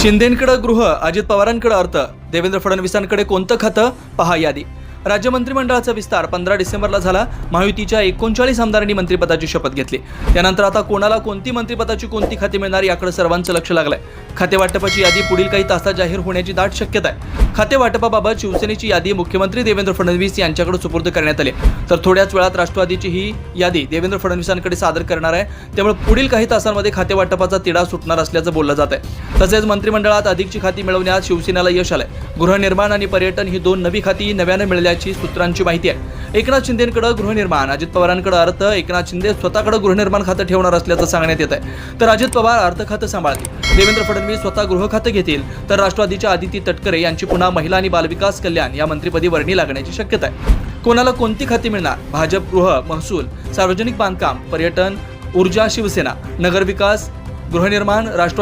शिंदेंकडे गृह, अजित पवारांकडे अर्थ, देवेंद्र फडणवीसांकडे कोणतं खातं? पहा यादी. राज्य मंत्रिमंडळाचा विस्तार 15 डिसेंबरला झाला. महायुतीच्या 39 आमदारांनी मंत्रिपदाची शपथ घेतली. त्यानंतर आता कोणाला कोणती मंत्रिपदाची कोणती खाती मिळणार याकडे सर्वांचं लक्ष लागलंय. खाते वाटपाची यादी पुढील काही तासात जाहीर होण्याची दाट शक्यता आहे. खाते वाटपाबाबत शिवसेनेची यादी मुख्यमंत्री देवेंद्र फडणवीस यांच्याकडे सुपूर्द करण्यात आली, तर थोड्याच वेळात राष्ट्रवादीची ही यादी देवेंद्र फडणवीसांकडे सादर करणार आहे. त्यामुळे पुढील काही तासांमध्ये खाते वाटपाचा तिढा सुटणार असल्याचं बोललं जात आहे. तसेच मंत्रिमंडळात अधिकची खाती मिळवण्यात शिवसेनेला यश आलंय. गृहनिर्माण आणि पर्यटन ही 2 नवी खाती नव्याने मिळाल्याची सूत्रांची माहिती आहे. एकनाथ शिंदेंकडे गृहनिर्माण, अजित पवारांकडे अर्थ. एकनाथ शिंदे स्वतःकडे गृहनिर्माण खातं ठेवणार असल्याचं सांगण्यात येत आहे, तर अजित पवार अर्थ खातं सांभाळतील. देवेंद्र फडणवीस स्वतः गृह खातं घेतील, तर राष्ट्रवादीच्या आदिती तटकरे यांची पुन्हा महिला आणि बालविकास कल्याण या मंत्रिपदी वर्णी लागण्याची शक्यता आहे. कोणाला कोणती खाती मिळणार? भाजप गृह, महसूल, सार्वजनिक बांधकाम, पर्यटन, ऊर्जा शिवसेना, नगरविकास, गृहनिर्माण राष्ट्रवादी